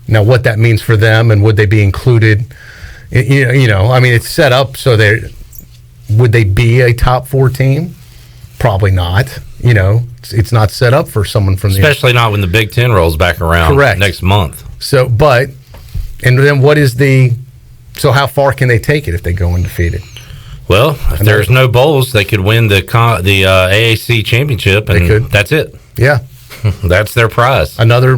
Now, what that means for them and would they be included? I mean, it's set up so would they be a top 4 team? Probably not. It's not set up for someone from especially not when the Big Ten rolls back around next month. So, and then what is the So how far can they take it if they go undefeated? Well, if there's no bowls, they could win the AAC championship, and They could. that's it. Yeah. That's their prize. Another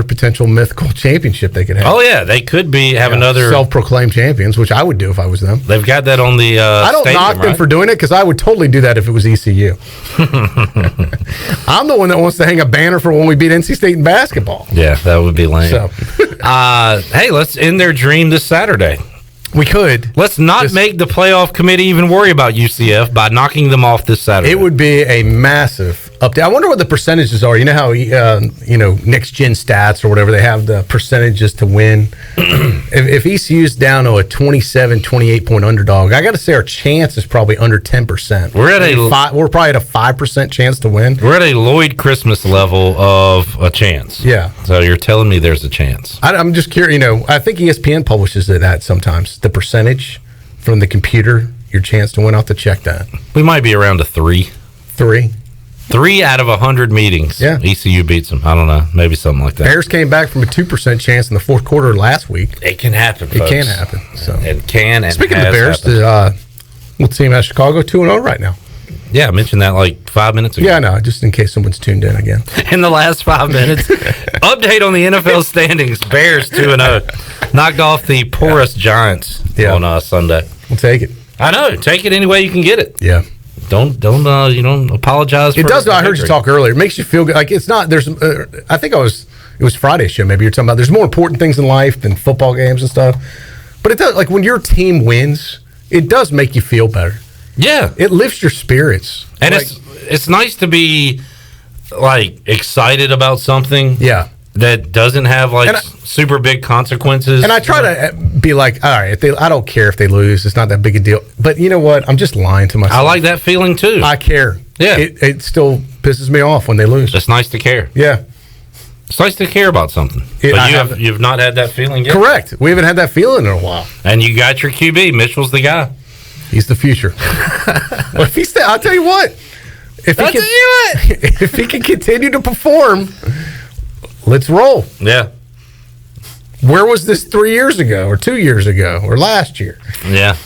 potential mythical championship they could have. Oh yeah, they could have another self-proclaimed champions, which I would do if I was them. They've got that on the. I don't stadium, knock them right? for doing it because I would totally do that if it was ECU. I'm the one that wants to hang a banner for when we beat NC State in basketball. Yeah, that would be lame. So, hey, let's end their dream this Saturday. We could. Let's not make the playoff committee even worry about UCF by knocking them off this Saturday. It would be a massive update. I wonder what the percentages are. You know how Next Gen Stats or whatever, they have the percentages to win. if ECU's down to a 27, 28 point underdog, I got to say our chance is probably under 10%. We're probably at a 5% chance to win. We're at a Lloyd Christmas level of a chance. Yeah. So you're telling me there's a chance. I'm just curious. I think ESPN publishes that sometimes. The percentage from the computer, your chance to win. I'll have to check that. We might be around a 3. 3 out of 100 meetings. Yeah. ECU beats them. I don't know. Maybe something like that. Bears came back from a 2% chance in the fourth quarter last week. It can happen, It folks. can happen. So. It can and Speaking of the has Bears, happened. the team out of Chicago 2-0 right now. Yeah, I mentioned that like 5 minutes ago. Yeah, no, just in case someone's tuned in again. In the last 5 minutes. Update on the NFL standings. Bears 2-0. Knocked off the porous Giants on Sunday. We'll take it. I know. Take it any way you can get it. Yeah. Don't apologize. It does. I heard you talk earlier. It makes you feel good. Like it's not. There's. I think it was Friday's show. Maybe you're talking about. There's more important things in life than football games and stuff. But it does. Like when your team wins, it does make you feel better. Yeah. It lifts your spirits. And it's nice to be like excited about something. Yeah. That doesn't have super big consequences. And I try to be like, all right, I don't care if they lose. It's not that big a deal. But you know what? I'm just lying to myself. I like that feeling too. I care. Yeah. It still pisses me off when they lose. It's nice to care. Yeah. It's nice to care about something. But you've not had that feeling yet? Correct. We haven't had that feeling in a while. And you got your QB. Mitchell's the guy. He's the future. Well, if he I'll tell you what. If he can continue to perform, let's roll. Yeah. Where was this 3 years ago or 2 years ago or last year? Yeah.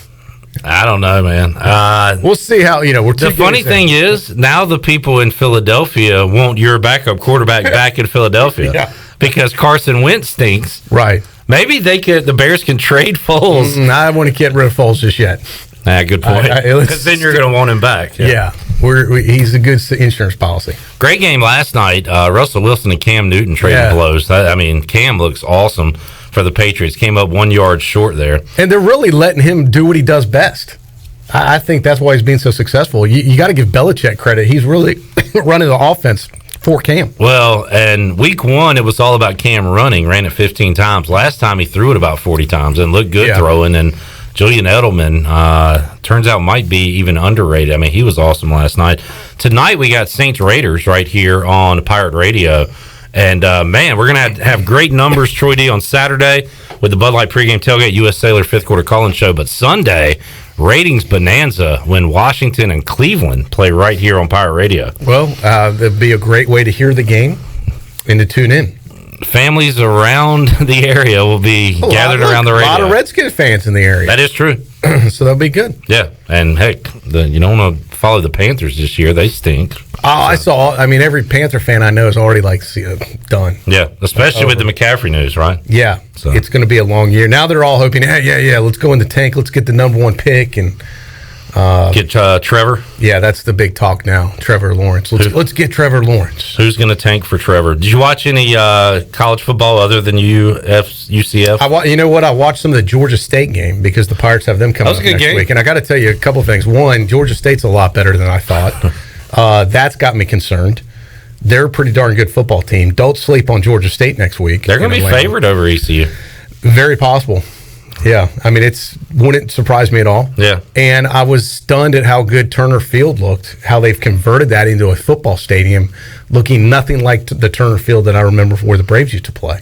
I don't know, man. We'll see how, we're the funny thing is, now the people in Philadelphia want your backup quarterback back in Philadelphia because Carson Wentz stinks. Right. Maybe the Bears can trade Foles. I want to get rid of Foles just yet. Good point. Because then you're going to want him back. Yeah. He's a good insurance policy. Great game last night. Russell Wilson and Cam Newton trading blows. Cam looks awesome for the Patriots. Came up 1 yard short there. And they're really letting him do what he does best. I think that's why he's being so successful. You got to give Belichick credit. He's really running the offense for Cam. Well, and week 1, it was all about Cam running. Ran it 15 times. Last time he threw it about 40 times and looked good throwing. And Julian Edelman turns out might be even underrated. I mean, he was awesome last night. Tonight we got Saints Raiders right here on Pirate Radio. And, man, we're going to have great numbers, Troy D, on Saturday with the Bud Light pregame tailgate, U.S. Sailor 5th quarter call-in show. But Sunday, ratings bonanza when Washington and Cleveland play right here on Pirate Radio. Well, that'd be a great way to hear the game and to tune in. Families around the area will be gathered around the radio. A lot of Redskins fans in the area. That is true. So that'll be good. Yeah, and heck, you don't want to follow the Panthers this year. They stink. I saw. I mean, every Panther fan I know is already done. Yeah, especially with the McCaffrey news, right? Yeah, so it's going to be a long year. Now they're all hoping, let's go in the tank. Let's get the number 1 pick and get Trevor. Yeah, that's the big talk now. Trevor Lawrence. Let's get Trevor Lawrence. Who's going to tank for Trevor? Did you watch any college football other than UCF? You know what? I watched some of the Georgia State game because the Pirates have them coming up next week. And I got to tell you a couple of things. One, Georgia State's a lot better than I thought. That's got me concerned. They're a pretty darn good football team. Don't sleep on Georgia State next week. They're going to be favored over ECU. Very possible. Yeah, I mean, wouldn't surprise me at all. Yeah. And I was stunned at how good Turner Field looked, how they've converted that into a football stadium, looking nothing like the Turner Field that I remember where the Braves used to play.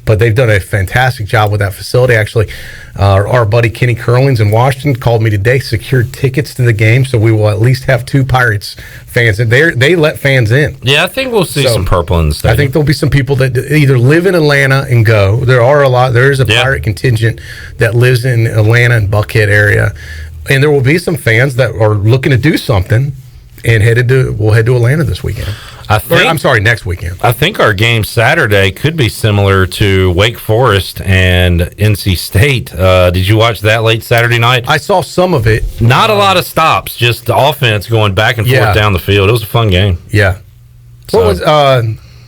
But they've done a fantastic job with that facility. Actually, our buddy Kenny Curlings in Washington called me today, secured tickets to the game, so we will at least have 2 Pirates fans. They let fans in. Yeah, I think we'll see some purple in the stadium. I think there'll be some people that either live in Atlanta and go. There is a Pirate contingent that lives in Atlanta and Buckhead area, and there will be some fans that are looking to do something and we'll head to Atlanta this weekend. Next weekend. I think our game Saturday could be similar to Wake Forest and NC State. Did you watch that late Saturday night? I saw some of it. Not a lot of stops, just the offense going back and forth down the field. It was a fun game. Yeah. What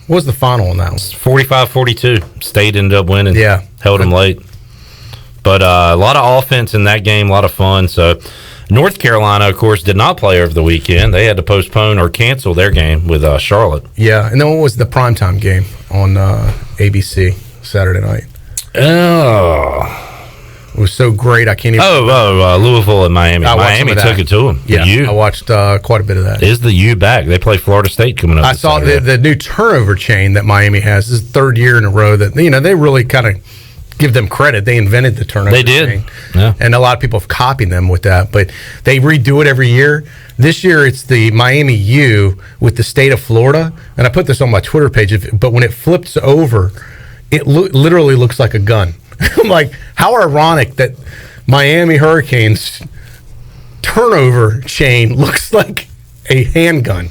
was the final on that one? 45-42. State ended up winning. Yeah. Held them late. But a lot of offense in that game, a lot of fun. So North Carolina, of course, did not play over the weekend. They had to postpone or cancel their game with Charlotte. Yeah, and then what was the primetime game on ABC Saturday night? Oh. It was so great, I can't even... Louisville and Miami. Miami took it to them. Yeah, I watched quite a bit of that. Is the U back? They play Florida State coming up. I saw the new turnover chain that Miami has. This is the 3rd year in a row that, they really kind of give them credit. They invented the turnover chain. They did. Yeah. And a lot of people have copied them with that, but they redo it every year. This year, it's the Miami U with the state of Florida, and I put this on my Twitter page, but when it flips over, it literally looks like a gun. I'm like, how ironic that Miami Hurricanes turnover chain looks like a handgun.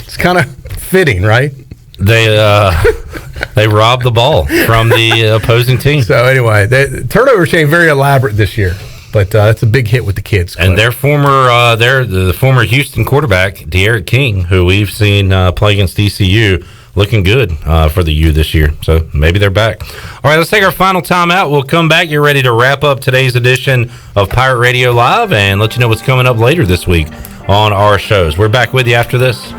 It's kind of fitting, right? They robbed the ball from the opposing team. So anyway, the turnover chain very elaborate this year, but it's a big hit with the kids. And their the former Houston quarterback, De'Aaron King, who we've seen play against ECU, looking good for the U this year. So maybe they're back. All right, let's take our final time out. We'll come back. You're ready to wrap up today's edition of Pirate Radio Live and let you know what's coming up later this week on our shows. We're back with you after this.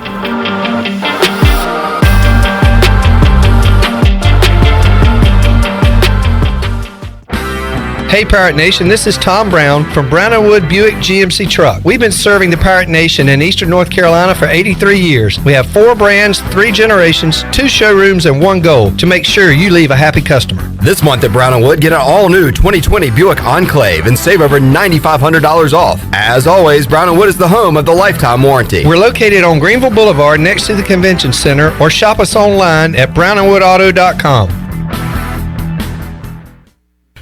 Hey Pirate Nation, this is Tom Brown from Brown & Wood Buick GMC Truck. We've been serving the Pirate Nation in Eastern North Carolina for 83 years. We have 4 brands, 3 generations, 2 showrooms, and 1 goal to make sure you leave a happy customer. This month at Brown & Wood, get an all-new 2020 Buick Enclave and save over $9,500 off. As always, Brown & Wood is the home of the lifetime warranty. We're located on Greenville Boulevard next to the Convention Center, or shop us online at brownandwoodauto.com.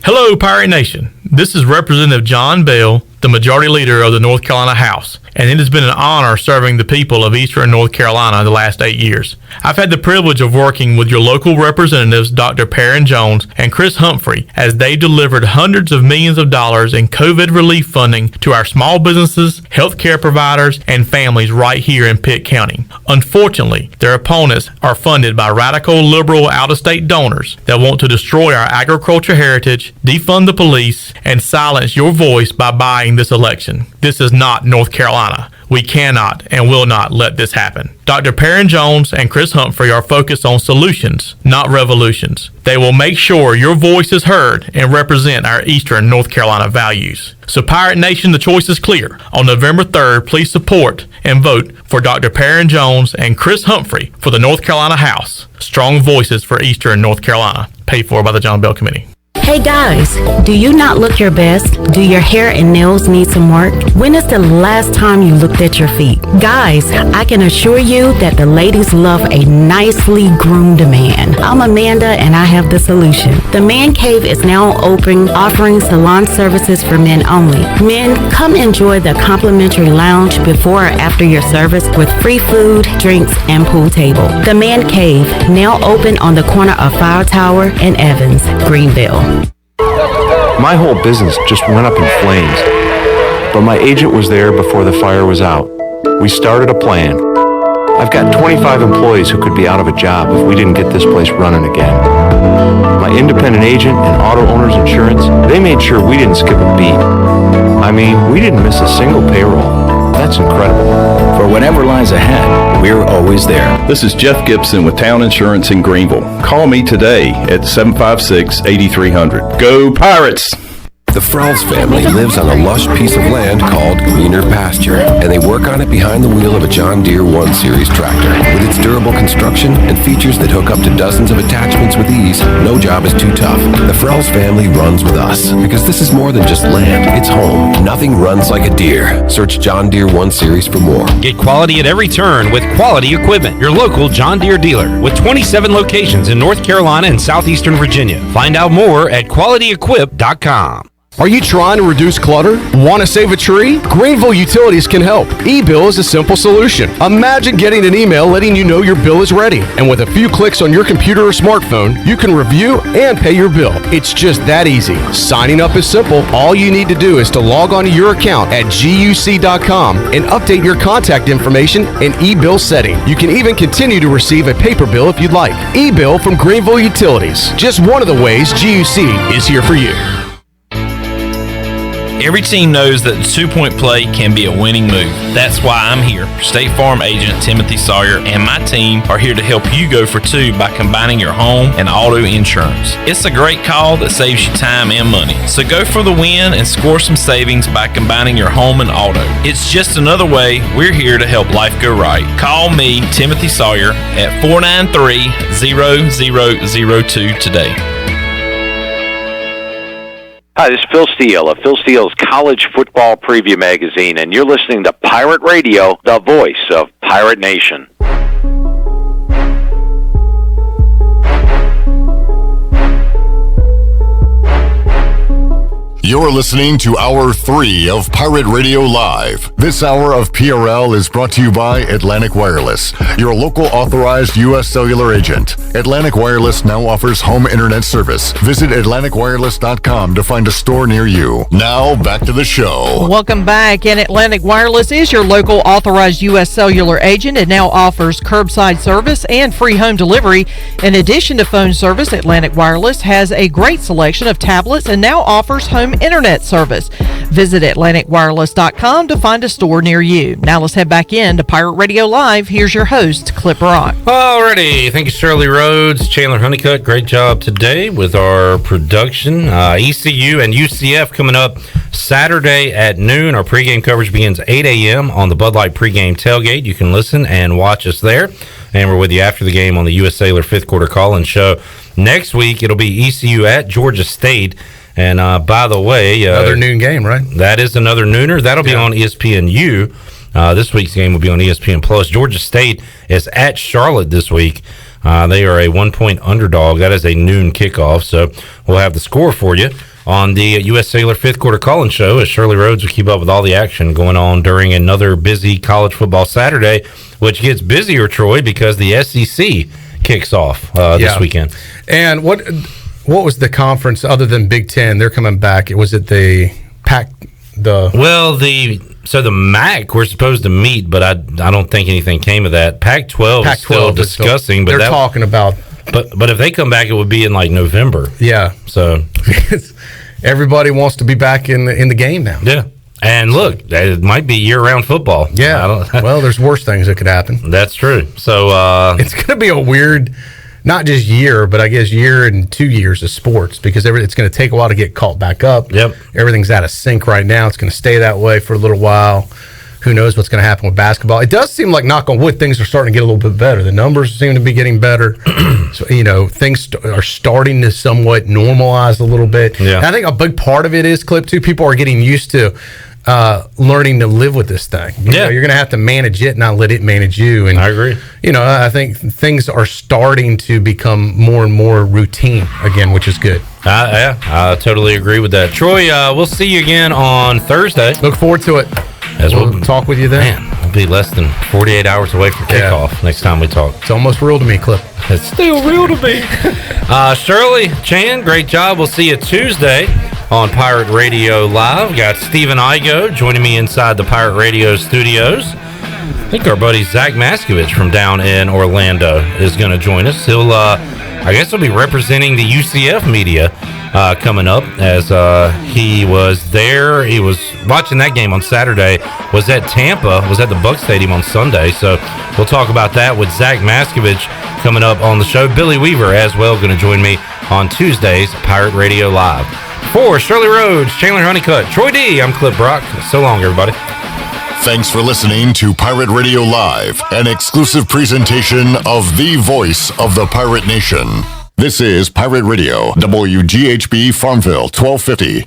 Hello, Pirate Nation. This is Representative John Bell, the Majority Leader of the North Carolina House, and it has been an honor serving the people of Eastern North Carolina the last 8 years. I've had the privilege of working with your local representatives, Dr. Perrin Jones and Chris Humphrey, as they delivered hundreds of millions of dollars in COVID relief funding to our small businesses, healthcare providers, and families right here in Pitt County. Unfortunately, their opponents are funded by radical liberal out-of-state donors that want to destroy our agriculture heritage, defund the police, and silence your voice by buying this election. This is not North Carolina. We cannot and will not let this happen. Dr. Perrin Jones and Chris Humphrey are focused on solutions, not revolutions. They will make sure your voice is heard and represent our Eastern North Carolina values. So Pirate Nation, the choice is clear. On November 3rd, please support and vote for Dr. Perrin Jones and Chris Humphrey for the North Carolina House. Strong voices for Eastern North Carolina. Paid for by the John Bell Committee. Hey guys, do you not look your best? Do your hair and nails need some work? When is the last time you looked at your feet? Guys, I can assure you that the ladies love a nicely groomed man. I'm Amanda and I have the solution. The Man Cave is now open, offering salon services for men only. Men, come enjoy the complimentary lounge before or after your service with free food, drinks, and pool table. The Man Cave, now open on the corner of Fire Tower and Evans, Greenville. My whole business just went up in flames, but my agent was there before the fire was out. We started a plan. I've got 25 employees who could be out of a job if we didn't get this place running again. My independent agent and auto owner's insurance, they made sure we didn't skip a beat. I mean, we didn't miss a single payroll. That's incredible. For whatever lies ahead, we're always there. This is Jeff Gibson with Town Insurance in Greenville. Call me today at 756-8300. Go Pirates! The Frells family lives on a lush piece of land called greener pasture, and they work on it behind the wheel of a John Deere 1 Series tractor. With its durable construction and features that hook up to dozens of attachments with ease, no job is too tough. The Frells family runs with us, because this is more than just land, it's home. Nothing runs like a Deere. Search John Deere 1 Series for more. Get quality at every turn with Quality Equipment, your local John Deere dealer, with 27 locations in North Carolina and southeastern Virginia. Find out more at qualityequip.com. Are you trying to reduce clutter? Want to save a tree? Greenville Utilities can help. E-bill is a simple solution. Imagine getting an email letting you know your bill is ready. And with a few clicks on your computer or smartphone, you can review and pay your bill. It's just that easy. Signing up is simple. All you need to do is to log on to your account at guc.com and update your contact information and e-bill setting. You can even continue to receive a paper bill if you'd like. E-bill from Greenville Utilities. Just one of the ways GUC is here for you. Every team knows that the two-point play can be a winning move. That's why I'm here. State Farm agent Timothy Sawyer and my team are here to help you go for two by combining your home and auto insurance. It's a great call that saves you time and money. So go for the win and score some savings by combining your home and auto. It's just another way we're here to help life go right. Call me, Timothy Sawyer, at 493-0002 today. Hi, this is Phil Steele of Phil Steele's College Football Preview Magazine, and you're listening to Pirate Radio, the voice of Pirate Nation. You're listening to Hour 3 of Pirate Radio Live. This hour of PRL is brought to you by Atlantic Wireless, your local authorized U.S. cellular agent. Atlantic Wireless now offers home internet service. Visit AtlanticWireless.com to find a store near you. Now, back to the show. Welcome back. And Atlantic Wireless is your local authorized U.S. cellular agent and now offers curbside service and free home delivery. In addition to phone service, Atlantic Wireless has a great selection of tablets and now offers home internet service. Visit AtlanticWireless.com to find a store near you. Now let's head back in to Pirate Radio Live. Here's your host, Clip Rock. Alrighty. Thank you, Shirley Rhodes, Chandler Honeycutt. Great job today with our production. ECU and UCF coming up Saturday at noon. Our pregame coverage begins 8 a.m. on the Bud Light pregame tailgate. You can listen and watch us there. And we're with you after the game on the U.S. Sailor fifth quarter call-in show. Next week, it'll be ECU at Georgia State. And by the way, another noon game, right? That is another nooner. That'll be on ESPNU. This week's game will be on ESPN Plus. Georgia State is at Charlotte this week. They are a 1-point underdog. That is a noon kickoff. So we'll have the score for you on the U.S. Sailor fifth quarter call-in show as Shirley Rhodes will keep up with all the action going on during another busy college football Saturday, which gets busier, Troy, because the SEC kicks off this weekend. And what was the conference other than Big Ten? They're coming back. Was it the Pac? The MAC we're supposed to meet, but I don't think anything came of that. Pac-12 is still discussing, but they're talking about. But if they come back, it would be in like November. Yeah. So everybody wants to be back in the game now. Yeah. And look, it might be year-round football. Yeah. Well, there's worse things that could happen. That's true. So it's going to be a weird. Not just year, but I guess year and 2 years of sports because it's going to take a while to get caught back up. Yep. Everything's out of sync right now. It's going to stay that way for a little while. Who knows what's going to happen with basketball? It does seem like, knock on wood, things are starting to get a little bit better. The numbers seem to be getting better. So, things are starting to somewhat normalize a little bit. Yeah. And I think a big part of it is, Clip, too, people are getting used to learning to live with this thing. You know, you're going to have to manage it, not let it manage you. And I agree. I think things are starting to become more and more routine again, which is good. I totally agree with that. Troy, we'll see you again on Thursday. Look forward to it. As we'll talk with you then. Man, we'll be less than 48 hours away from kickoff next time we talk. It's almost real to me, Clip. It's still real to me. Shirley, Chan, great job. We'll see you Tuesday on Pirate Radio Live. Got Stephen Igo joining me inside the Pirate Radio studios. I think our buddy Zach Maskovich from down in Orlando is going to join us. He'll, I guess he'll be representing the UCF media coming up as he was there. He was watching that game on Saturday, was at Tampa, was at the Buck Stadium on Sunday. So we'll talk about that with Zach Maskovich coming up on the show. Billy Weaver as well going to join me on Tuesdays, Pirate Radio Live. For Shirley Rhodes, Chandler Honeycutt, Troy D, I'm Clip Brock. So long, everybody. Thanks for listening to Pirate Radio Live, an exclusive presentation of the voice of the Pirate Nation. This is Pirate Radio, WGHB Farmville, 1250.